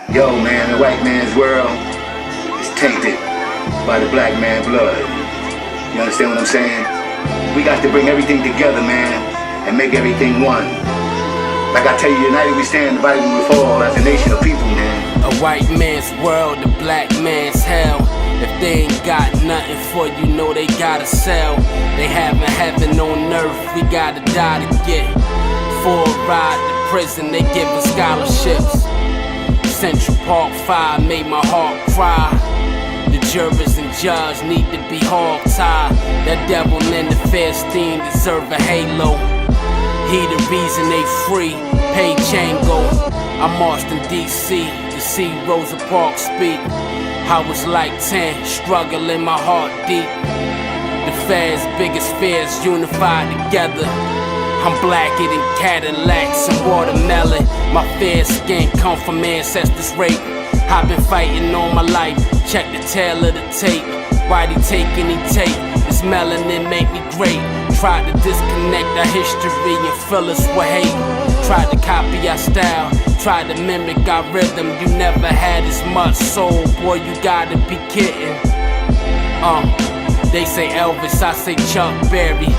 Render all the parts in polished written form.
Yo, man, the white man's world is tainted by the black man's blood. You understand what I'm saying? We got to bring everything together, man, and make everything one. Like I tell you, united we stand, divided we fall as a nation of people, man. A white man's world, a black man's hell. If they ain't got nothing for you, know they gotta sell. They having heaven on earth, we gotta die to get. For a ride to prison, they giving scholarships. Central Park 5 made my heart cry. The jurors and judge need to be hog-tied. That devil and the Philistine deserve a halo. He the reason they free, pay Django. I marched in D.C. to see Rosa Parks speak. I was like 10, struggling my heart deep. The feds' biggest fears unified together. I'm blacker than Cadillacs and watermelon. My fair skin come from ancestors' rape. I've been fighting all my life, check the tail of the tape. Why'd he take any tape? This melanin make me great. Tried to disconnect our history and fill us with hate. Tried to copy our style, tried to mimic our rhythm. You never had as much soul, boy, you gotta be kidding. They say Elvis, I say Chuck Berry.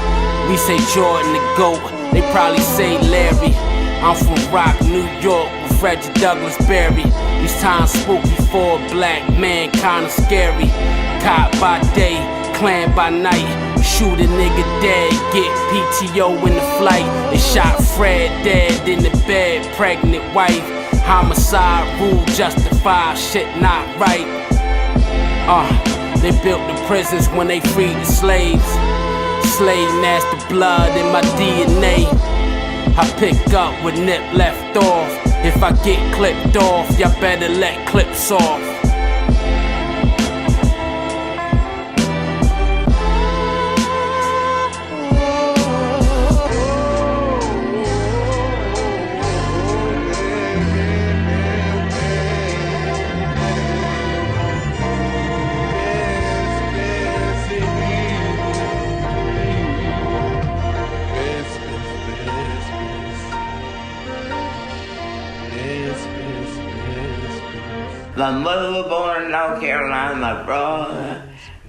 We say Jordan the GOAT, they probably say Larry. I'm from Rock, New York, with Reggie Douglas Berry. These times spooky for a black man, kinda scary. Cop by day, clan by night. Shoot a nigga dead, get PTO in the flight. They shot Fred dead in the bed, pregnant wife. Homicide rule justified, shit not right. They built the prisons when they freed the slaves. Slave master blood in my DNA. I pick up with nip left off. If I get clipped off, y'all better let clips off. My mother was born in North Carolina, my brother,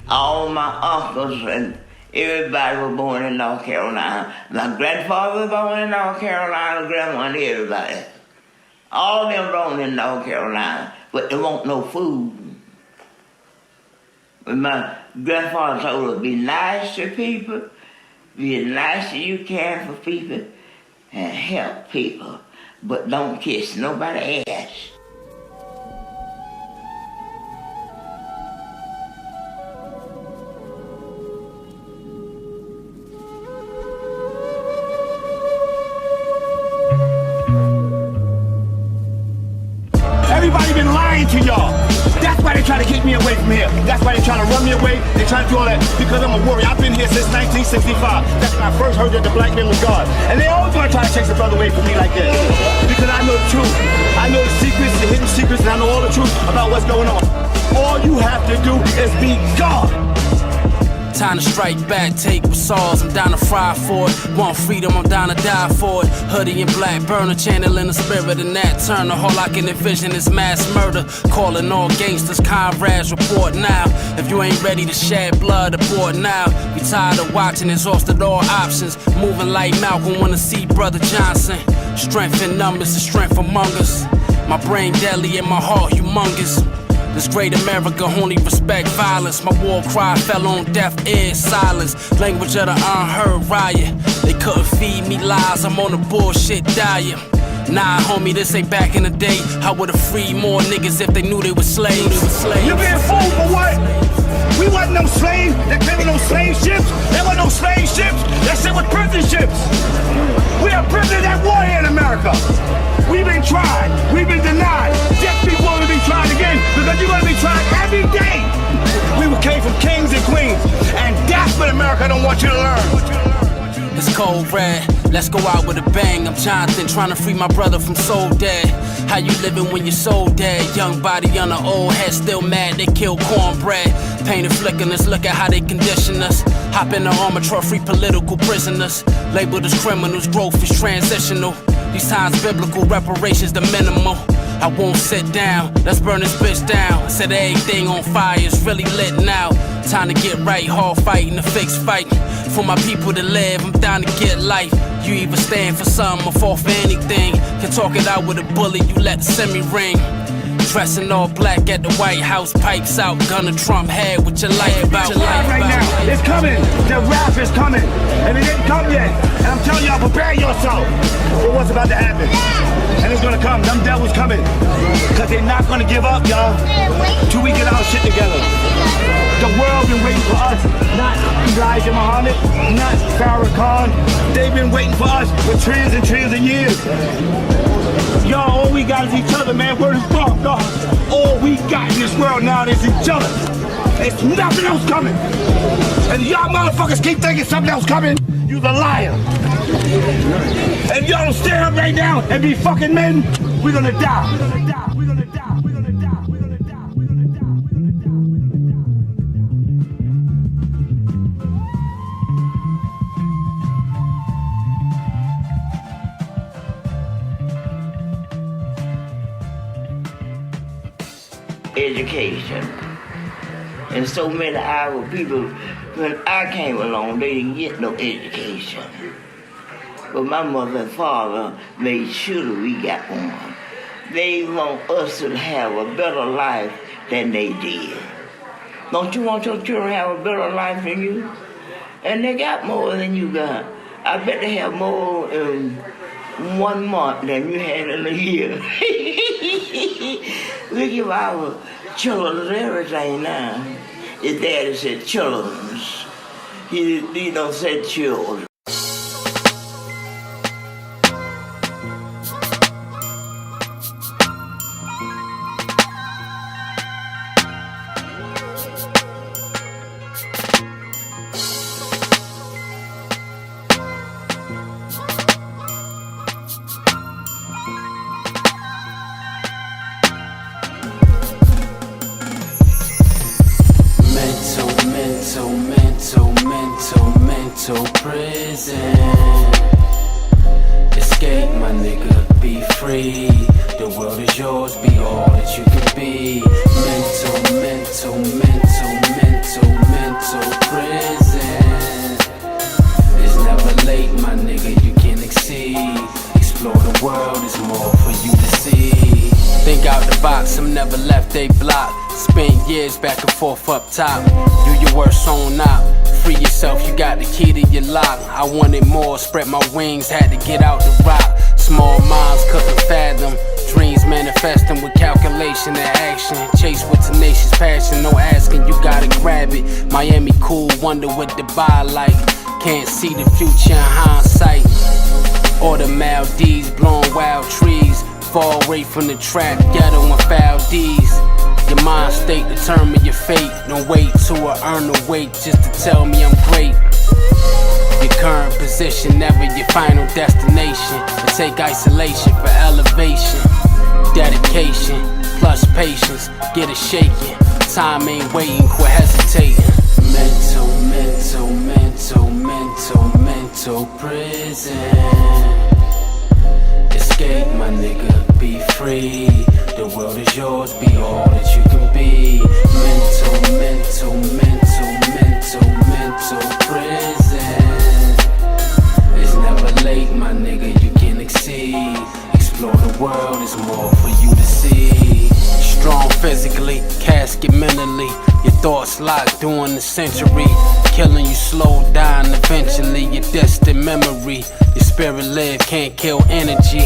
all my uncles and everybody was born in North Carolina. My grandfather was born in North Carolina, grandma and everybody. All of them born in North Carolina, but there wasn't no food. But my grandfather told us, be nice to people, be as nice as you can for people, and help people, but don't kiss nobody's ass. Everybody been lying to y'all. That's why they try to keep me away from here. That's why they trying to run me away. They trying to do all that because I'm a warrior. I've been here since 1965. That's when I first heard that the black man was God. And they always want to try to take the brother away from me like that. Because I know the truth. I know the secrets, the hidden secrets, and I know all the truth about what's going on. All you have to do is be God. Time to strike back, take with saws, I'm down to fry for it. Want freedom, I'm down to die for it. Hoodie and black burner, channeling the spirit in that turner. All I can envision is mass murder. Calling all gangsters, comrades, report now. If you ain't ready to shed blood, report now. We tired of watching, exhausted all options. Moving like Malcolm, wanna see Brother Johnson. Strength in numbers, the strength among us. My brain deadly and my heart humongous. This great America only respect violence. My war cry fell on deaf ears, silence. Language of the unheard riot. They couldn't feed me lies, I'm on a bullshit diet. Nah, homie, this ain't back in the day. I would've freed more niggas if they knew they were slaves. You being fooled for what? We wasn't no slaves. That came with no slave ships. There wasn't no slave ships. That shit was prison ships. We are prisoners at war here in America. We've been tried. We've been denied. Just be willing to be tried again because you're going to be tried every day. We came from kings and queens. And that's what America don't want you to learn. It's cold red, let's go out with a bang. I'm Jonathan, trying to free my brother from soul dead. How you living when your soul dead? Young body on an old head, still mad they killed cornbread. Pain and flicking us, look at how they condition us. Hop in the armor truck, free political prisoners. Labeled as criminals, growth is transitional. These times biblical, reparations the minimal. I won't sit down, let's burn this bitch down. Set everything on fire, it's really lit now. Time to get right, hard fighting, a fixed fight. For my people to live, I'm down to get life. You either stand for something or fall for anything. Can talk it out with a bullet, you let the semi ring. Dressing all black at the White House, pipes out, gun to Trump head with your life about. Right now, it's coming. The rap is coming, and it didn't come yet. And I'm telling y'all, prepare yourself for what's about to happen. And it's gonna come. Them devils coming, cause they're not gonna give up, y'all, till we get our shit together. The world been waiting for us, not Elijah Muhammad, not Farrakhan. They've been waiting for us for trillions and trillions of years. Y'all, all we got is each other, man. Word is born, dog. All we got in this world now is each other. There's nothing else coming. And y'all motherfuckers keep thinking something else coming, you're a liar. And y'all don't stand up right now and be fucking men, we're gonna die. We're gonna die. We're gonna die. We're gonna die. We're gonna die. We're gonna die. Education. And so many our people, when I came along, they didn't get no education. But my mother and father made sure we got one. They want us to have a better life than they did. Don't you want your children to have a better life than you? And they got more than you got. I bet they have more in 1 month than you had in a year. We give our children everything now. His daddy said children's. He don't say children. Mental prison. Escape, my nigga, be free. The world is yours, be all that you can be. Mental prison. It's never late, my nigga, you can exceed. Explore the world, there's more for you to see. Think out the box, I'm never left a block. Spent years back and forth up top. Do your worst on out. Free yourself, you got the key to your lock. I wanted more, spread my wings, had to get out the rock. Small minds couldn't fathom. Dreams manifesting with calculation and action. Chase with tenacious passion, no asking, you gotta grab it. Miami cool, wonder what Dubai like. Can't see the future in hindsight. Or the Maldives, blowing wild trees. Fall away from the trap, ghetto and foul D's. Your mind state determine your fate. Don't wait to earn the weight just to tell me I'm great. Your current position, never your final destination. But take isolation for elevation. Dedication, plus patience, get it shaking. Time ain't waiting, quit hesitating. Mental prison. Escape, my nigga, be free. The world is yours, be all that you can be. Mental prison. It's never late, my nigga, you can exceed. Explore the world, there's more for you to see. Strong physically, casket mentally. Your thoughts locked during the century. Killing you slow down eventually. Your distant memory. Your spirit live, can't kill energy.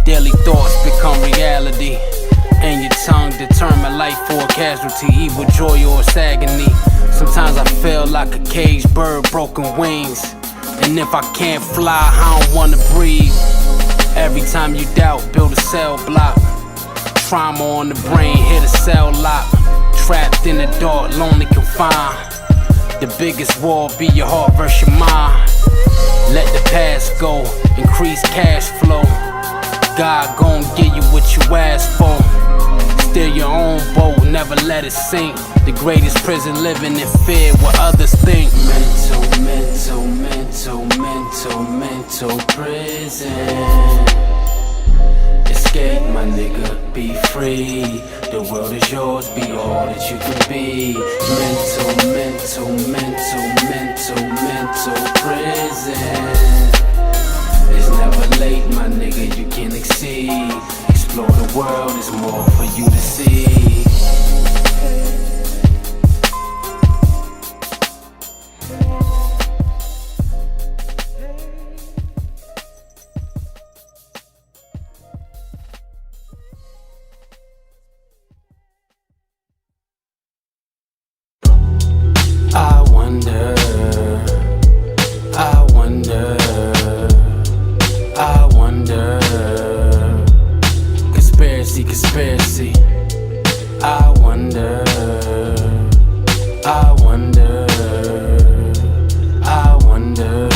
Daily thoughts become reality. And your tongue determine life for a casualty. Evil joy or agony. Sometimes I feel like a caged bird, broken wings. And if I can't fly, I don't wanna breathe. Every time you doubt, build a cell block. Trauma on the brain, hit a cell lock. Trapped in the dark, lonely, confined. The biggest war be your heart versus your mind. Let the past go, increase cash flow. God gon' give you what you ask for. Steer your own boat, never let it sink. The greatest prison living in fear, what others think. Mental prison. escape, my nigga, be free. The world is yours, be all that you can be. Mental, mental, mental, mental, mental prison. It's never late, my nigga, you can exceed. Explore the world, there's more for you to see. I wonder, I wonder, I wonder. Conspiracy, conspiracy. I wonder, I wonder, I wonder.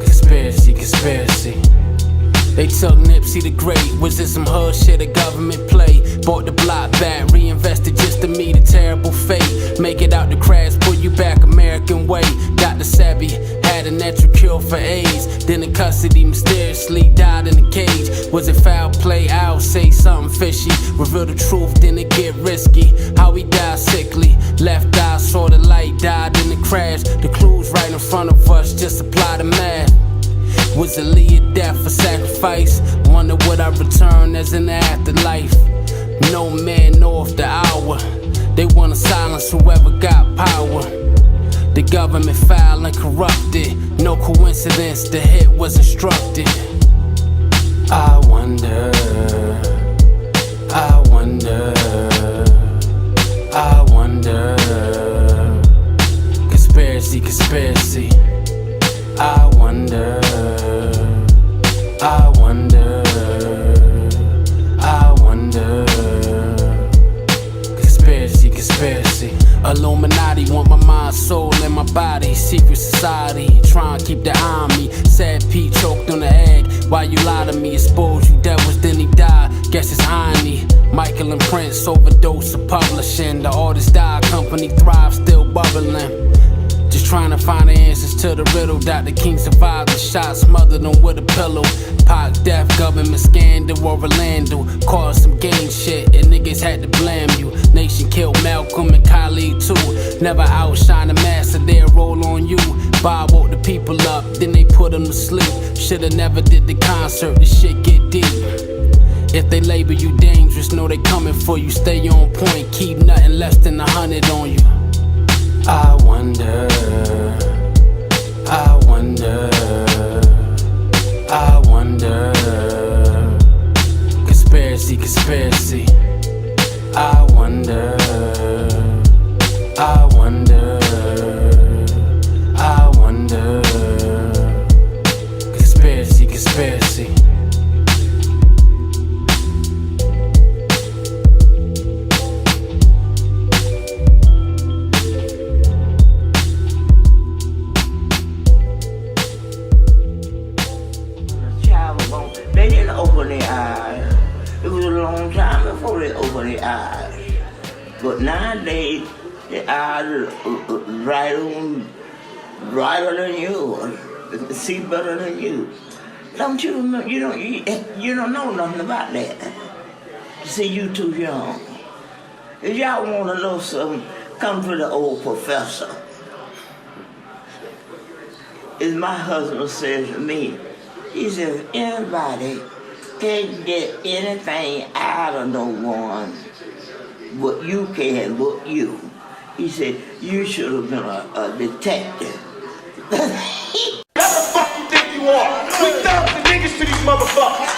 Conspiracy, conspiracy. They took Nipsey the Great. Was it some hood shit, a government play? Bought the block back, reinvested just to meet a terrible fate. Make it out the crash, pull you back American way. Got the savvy, had a natural cure for AIDS. Then in custody, mysteriously died in a cage. Was it foul play? I'll say something fishy. Reveal the truth, then it get risky. How he died sickly, left eye saw the light, died in the crash. The clues right in front of us, just apply the math. Was it lead death or sacrifice? Wonder would I return as in the afterlife? No man knows the hour. They wanna silence whoever got power. The government foul and corrupted. No coincidence, the hit was instructed. I wonder, I wonder, I wonder. Conspiracy, conspiracy. I wonder, I wonder, I wonder. Conspiracy, conspiracy. Illuminati want my mind, soul, and my body. Secret society, trying to keep the eye on me. Sad Pete choked on the egg. Why you lie to me? Exposed you devils, then he died. Guess it's irony. Michael and Prince overdose of publishing. The artist died, company thrives, still bubbling. Just trying to find the answers to the riddle. Dr. King survived the shot, smothered him with a pillow. Pac death, government scandal, or Orlando. Caused some gang shit, and niggas had to blame you. Nation killed Malcolm and Khalid too. Never outshine the master, they'll roll on you. Bob woke the people up, then they put them to sleep. Shoulda never did the concert, this shit get deep. If they label you dangerous, know they coming for you. Stay on point, keep nothing less than 100 on you. I wonder, I wonder, I wonder. Conspiracy, conspiracy. I wonder, I wonder, I wonder. Conspiracy, conspiracy. They didn't open their eyes. It was a long time before they opened their eyes. But nowadays, their eyes are brighter than yours. They see better than you. Don't you know? You don't know nothing about that. See, you too young. If y'all want to know something, come to the old professor. As my husband says to me, he said, if anybody can't get anything out of no one, but you can, but you. He said, you should have been a detective. That's the fuck you think you are. We thugs and niggas to these motherfuckers.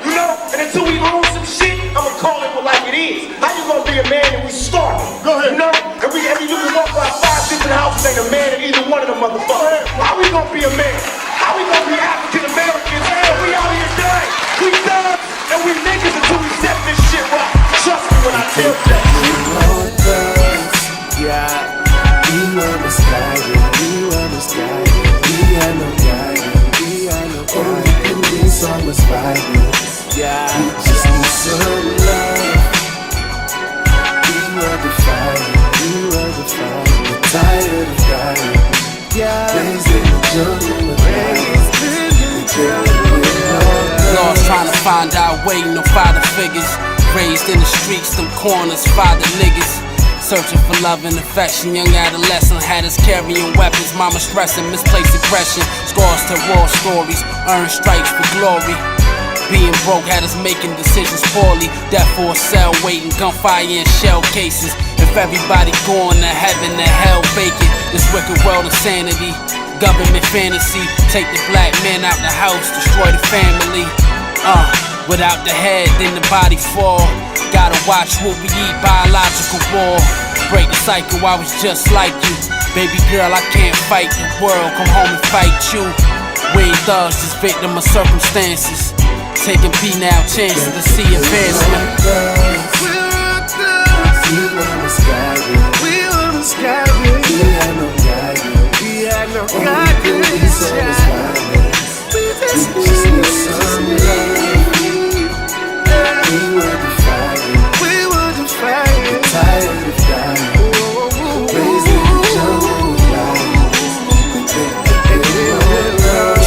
You know? And until we own some shit, I'ma call it like it is. How you gonna be a man and we starving? Go ahead. You know? And you can walk by 5 different houses, ain't a man in either one of them motherfuckers. How we gonna be a man? How we gonna be African Americans? We out here dying. We thugs and we niggas until we set this shit right. Trust me when I tell you that. Yeah, we were misguided, we were misguided. waiting on father figures. Raised in the streets, them corners, father niggas. Searching for love and affection, young adolescent had us carrying weapons. Mama stressing, misplaced aggression. Scars to war stories, earned stripes for glory. Being broke had us making decisions poorly. Death for a cell, waiting, gunfire and shell cases. If everybody going to heaven, to hell vacant. This wicked world insanity, government fantasy. Take the black man out the house, destroy the family. Without the head, then the body fall. Gotta watch what we eat, biological war. Break the cycle, I was just like you. Baby girl, I can't fight the world, come home and fight you. We ain't thugs, just victim of circumstances. Taking penal chances to see advancement. We're thugs. We were misguided. We were misguided. We had no guidance. We had no guidance. We just need some love. We were defiant. We were defiant. Tired of dying. Raised in the jungle of lions.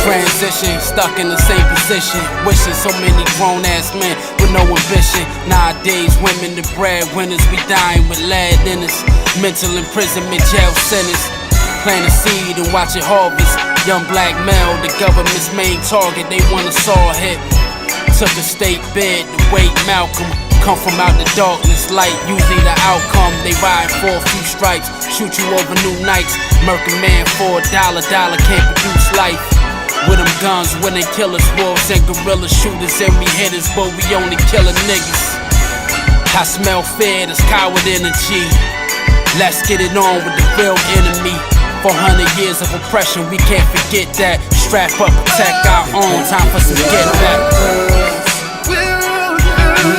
Transition, stuck in the same position. Wishing so many grown ass men with no ambition. Nowadays, women the breadwinners, we dying with lead in us. Mental imprisonment, jail sentence. Plant a seed and watch it harvest. Young black male, the government's main target. They want us all hit. Took a state bed to wait Malcolm. Come from out the darkness, light usually the outcome. They ride for a few stripes, shoot you over new nights. Murking man for $1, dollar can't produce life. With them guns, when they kill us, wolves and gorilla shooters, and we hitters, but we only killing niggas. I smell fear, that's coward energy. Let's get it on with the real enemy. 400 years of oppression, we can't forget that. Strap up, protect our own, time for some get back. We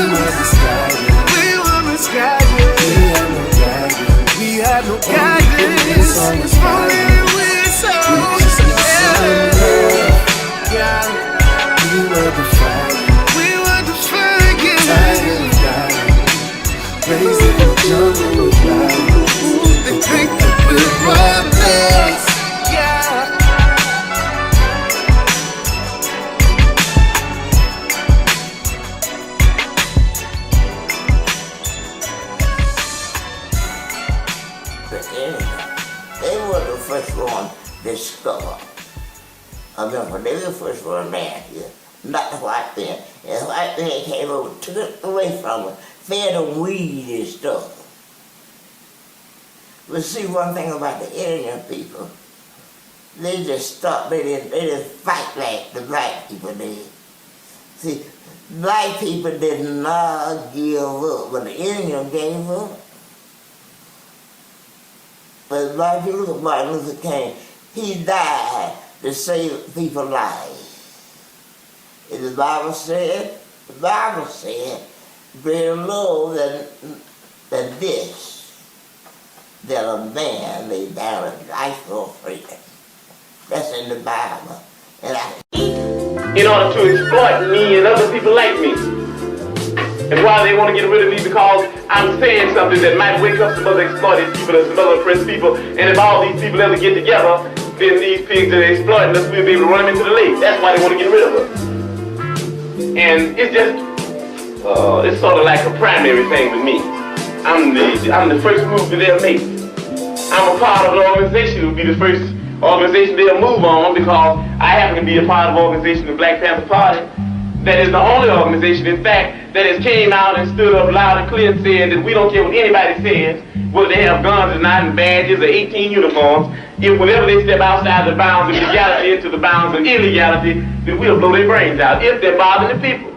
were misguided. We were misguided. We had no guidance. Only we saw. We were defiant. We were defiant. Tired of dying. Raised in the jungle of lions. They take the good brothers. They were the first one discovered. I remember they were the first one down here, not the white man. And the white man came over, took it away from them, fed them weed and stuff. But see, one thing about the Indian people, they just stopped, they didn't fight like the black people did. See, black people did not give up, but the Indian gave up. But black people, look at Martin Luther King, he died to save people's lives. And the Bible said, greater love than this, that a man lay down his life for a friend. That's in the Bible. In order to exploit me and other people like me. And why they want to get rid of me, because I'm saying something that might wake up some other exploited people and some other oppressed people. And if all these people ever get together, then these pigs that are exploiting us, we'll be able to run them into the lake. That's why they want to get rid of us. And it's just, it's sort of like a primary thing with me. I'm the first move that they'll make. I'm a part of an organization. It will be the first organization they'll move on, because I happen to be a part of the organization, the Black Panther Party. That is the only organization, in fact, that has came out and stood up loud and clear and said that we don't care what anybody says, whether they have guns or not, and badges or 18 uniforms. If whenever they step outside the bounds of legality into the bounds of illegality, then we'll blow their brains out if they're bothering the people.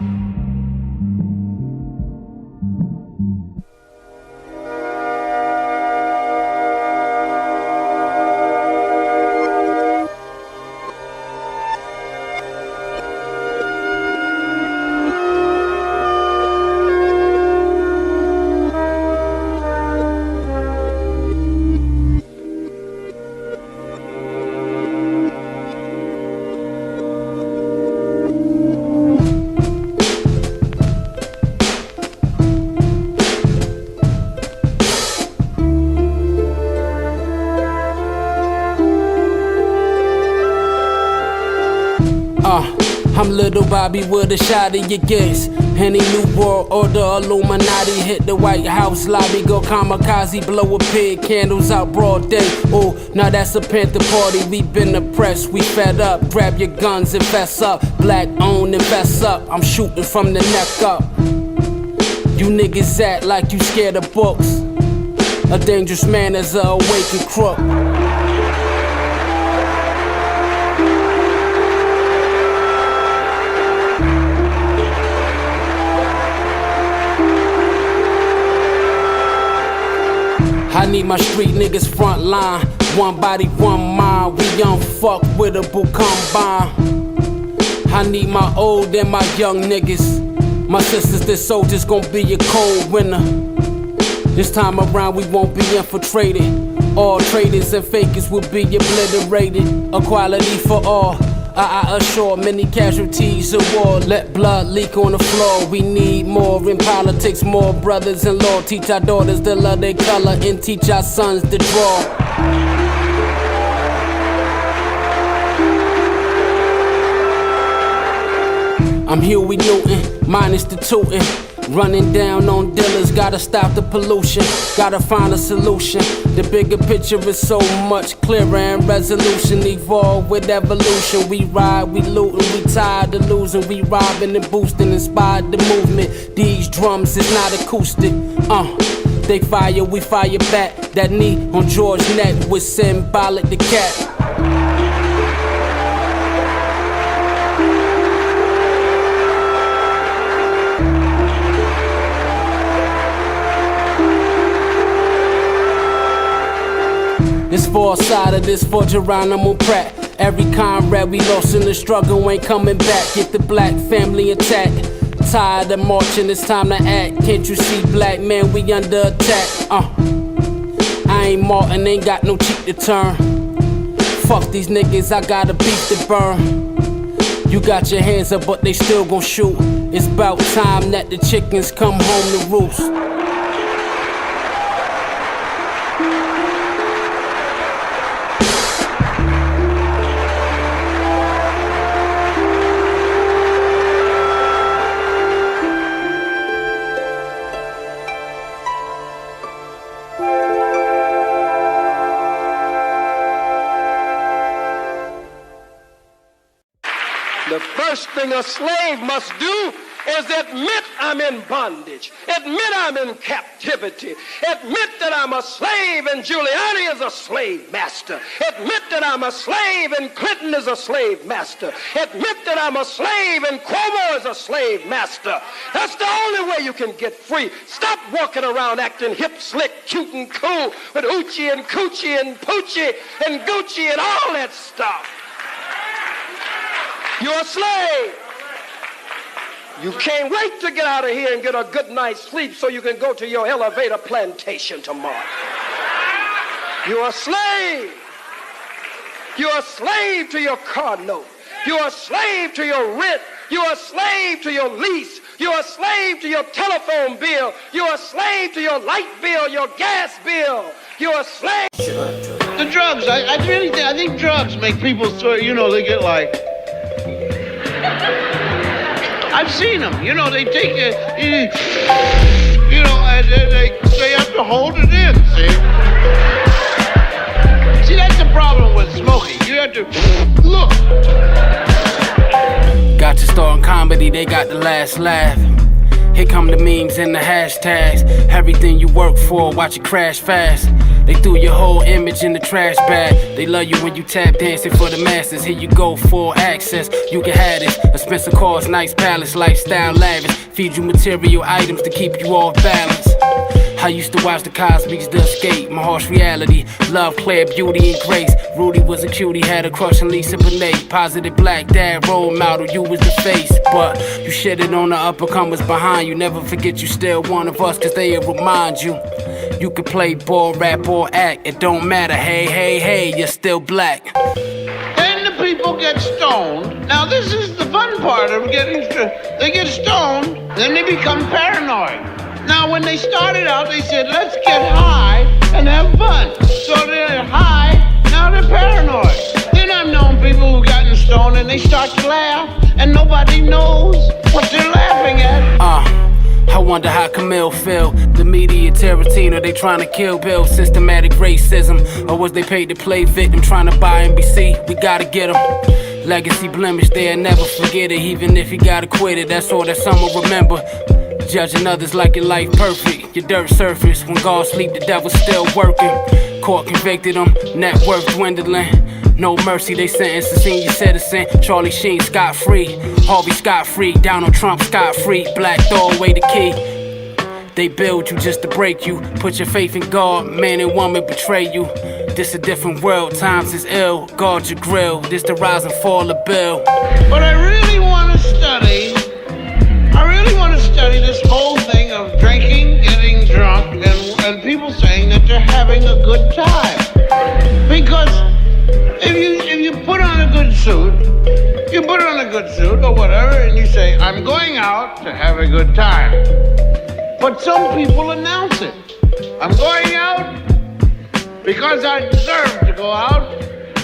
I'm little Bobby with a shot of your guess. Any new world order, Illuminati hit the White House lobby, go kamikaze, blow a pig, candles out broad day. Oh, now that's a Panther party, we been oppressed, we fed up. Grab your guns and fess up, black owned and fess up. I'm shooting from the neck up. You niggas act like you scared of books. A dangerous man is a awakened crook. I need my street niggas front line. One body, one mind. We young fuck with a boo combine. I need my old and my young niggas. My sisters, the soldiers gon' be a cold winter. This time around we won't be infiltrated. All traitors and fakers will be obliterated. Equality for all. I assure many casualties of war. Let blood leak on the floor. We need more in politics, more brothers-in-law. Teach our daughters to love their color and teach our sons to draw. I'm Huey Newton, minus the tootin'. Running down on dealers, gotta stop the pollution, gotta find a solution. The bigger picture is so much clearer and resolution. Evolve with evolution. We ride, we lootin', we tired of losing. We robbing and boosting, inspired the movement. These drums is not acoustic. They fire, we fire back. That knee on George's neck was symbolic the cat. This for side of this for Geronimo Pratt. Every comrade we lost in the struggle ain't coming back. Get the black family intact. Tired of marching, it's time to act. Can't you see, black man, we under attack? I ain't Martin, ain't got no cheek to turn. Fuck these niggas, I got a beef to burn. You got your hands up, but they still gon' shoot. It's about time that the chickens come home to roost. The first thing a slave must do is admit I'm in bondage. Admit I'm in captivity. Admit that I'm a slave and Giuliani is a slave master. Admit that I'm a slave and Clinton is a slave master. Admit that I'm a slave and Cuomo is a slave master. That's the only way you can get free. Stop walking around acting hip, slick, cute, and cool with Oochie and Coochie and Poochie and Gucci and all that stuff. You're a slave. You can't wait to get out of here and get a good night's sleep so you can go to your elevator plantation tomorrow. You're a slave. You're a slave to your car note. You're a slave to your rent. You're a slave to your lease. You're a slave to your telephone bill. You're a slave to your light bill, your gas bill. You're a slave. The drugs, I think drugs make people sort of, they get like, I've seen them, they take it, they have to hold it in, see, that's the problem with smoking, you have to look. Got to start in comedy, they got the last laugh. Here come the memes and the hashtags. Everything you work for, watch it crash fast. They threw your whole image in the trash bag. They love you when you tap dancing for the masses. Here you go, full access, you can have this. Expensive cars, nice palace, lifestyle lavish. Feed you material items to keep you off balance. I used to watch the Cosby's to escape my harsh reality. Love, Claire, beauty, and grace. Rudy was a cutie, had a crush on Lisa Bonet. Positive black dad, role model, you was the face. But you shitted on the uppercomers behind you. Never forget you still one of us, cause they'll remind you. You could play ball, rap, or act. It don't matter, hey, hey, hey, you're still black. Then the people get stoned. Now this is the fun part of getting they get stoned, then they become paranoid. Now when they started out, they said, let's get high and have fun. So they're high, now they're paranoid. Then I've known people who've gotten stone and they start to laugh, and nobody knows what they're laughing at. I wonder how Camille feel. The media Tarantino, they trying to kill Bill. Systematic racism, or was they paid to play victim trying to buy NBC? We gotta get them. Legacy blemish, they'll never forget it. Even if you got acquitted, that's all that some will remember. Judging others like your life perfect, your dirt surface. When God sleep, the devil's still working. Court convicted them, net worth dwindling. No mercy, they sentenced a senior citizen. Charlie Sheen scot-free, Harvey scot-free, Donald Trump scot-free. Black throw away the key. They build you just to break you. Put your faith in God, man and woman betray you. This a different world, times is ill. Guard your grill, this the rise and fall of Bill. But I really want to study this whole thing of drinking, getting drunk, and people saying that they're having a good time. Because if you put on a good suit, or whatever, and you say, I'm going out to have a good time. But some people announce it. I'm going out because I deserve to go out,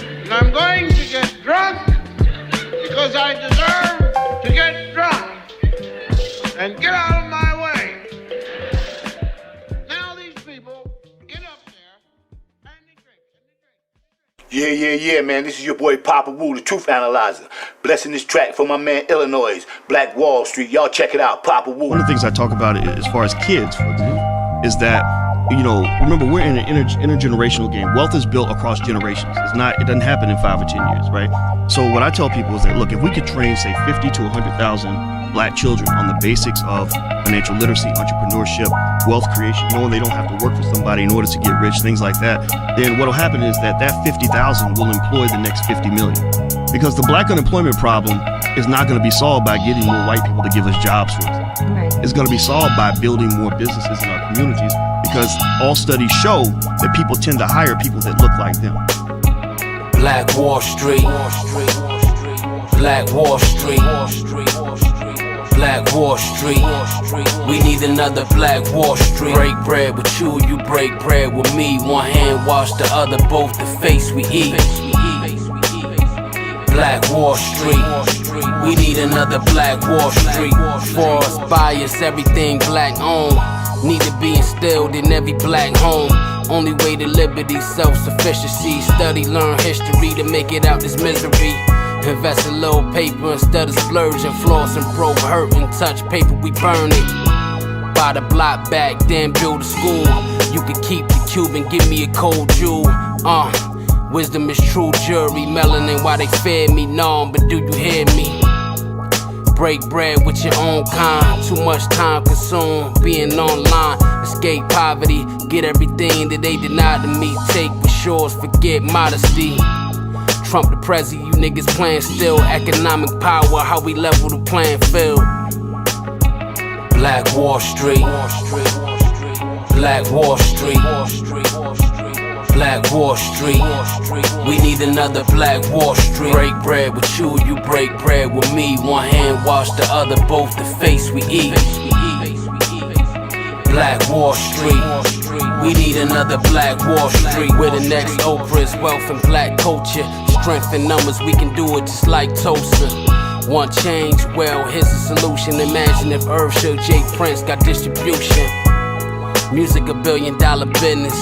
and I'm going to get drunk because I deserve to get drunk. And get out of my way. Now these people get up there and they drink. Yeah, man. This is your boy Papa Wu, the Truth Analyzer. Blessing this track for my man Illanoise, Black Wall Street. Y'all check it out, Papa Wu. One of the things I talk about as far as kids, for example, is that, you know, remember, we're in an intergenerational game. Wealth is built across generations. It doesn't happen in 5 or 10 years, right? So what I tell people is that, look, if we could train, say, 50 to 100,000 Black children on the basics of financial literacy, entrepreneurship, wealth creation, knowing they don't have to work for somebody in order to get rich, things like that, then what'll happen is that 50,000 will employ the next 50 million. Because the Black unemployment problem is not going to be solved by getting more white people to give us jobs, for example. Right. It's going to be solved by building more businesses in our communities, because all studies show that people tend to hire people that look like them. Black Wall Street, Black Wall Street, Black Wall Street. We need another Black Wall Street. Break bread with you, you break bread with me. One hand wash the other, both the face we eat. Black Wall Street. We need another Black Wall Street. Force, bias, everything black owned. Need to be instilled in every black home. Only way to liberty, self-sufficiency. Study, learn history to make it out this misery. Invest a little paper instead of splurging. Floss and pro hurting, touch paper, we burn it. Buy the block back, then build a school. You can keep the Cuban, give me a cold jewel. Wisdom is true jury, melanin why they fear me, no, but do you hear me? Break bread with your own kind, too much time consumed, being online. Escape poverty, get everything that they denied to me. Take with shores, forget modesty. Trump the president, you niggas playing still. Economic power, how we level the playing field. Black Wall Street, Black Wall Street, Black Wall Street. We need another Black Wall Street. Break bread with you, you break bread with me. One hand wash the other, both the face we eat. Black Wall Street. We need another Black Wall Street. Where the next Oprah is wealth and black culture. Strength in numbers, we can do it just like Tulsa. Want change? Well, here's the solution. Imagine if Irv Show J. Prince got distribution. Music $1 billion business.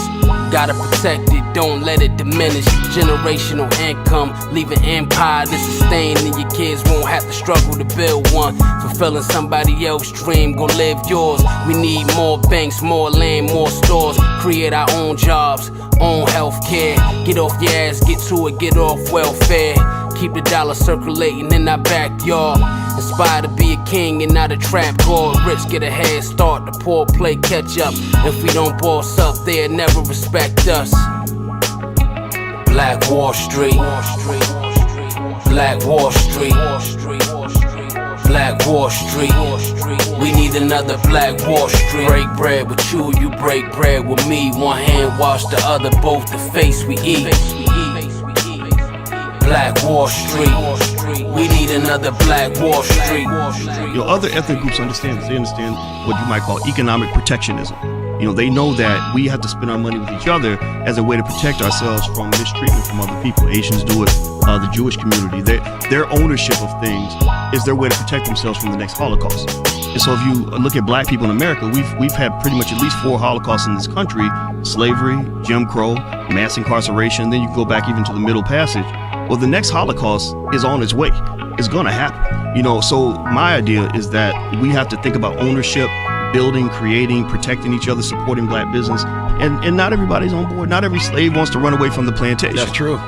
Gotta protect it, don't let it diminish. Generational income, leave an empire to sustain, and your kids won't have to struggle to build one. Fulfilling somebody else's dream, go live yours. We need more banks, more land, more stores. Create our own jobs, own healthcare. Get off your ass, get to it, get off welfare. Keep the dollar circulating in our backyard. Inspired to be a king and not a trap god. Rich get a head start, the poor play catch up. If we don't boss up, they'll never respect us. Black Wall Street, Black Wall Street, Black Wall Street. We need another Black Wall Street. Break bread with you, you break bread with me. One hand wash the other, both the face we eat. Black Wall Street. We need another Black Wall Street. Other ethnic groups understand this. They understand what you might call economic protectionism. They know that we have to spend our money with each other as a way to protect ourselves from mistreatment from other people. Asians do it, the Jewish community. Their ownership of things is their way to protect themselves from the next Holocaust. And so if you look at black people in America, we've had pretty much at least 4 Holocausts in this country: slavery, Jim Crow, mass incarceration. Then you go back even to the Middle Passage. Well, the next Holocaust is on its way. It's going to happen. So my idea is that we have to think about ownership, building, creating, protecting each other, supporting black business. And not everybody's on board. Not every slave wants to run away from the plantation. That's true.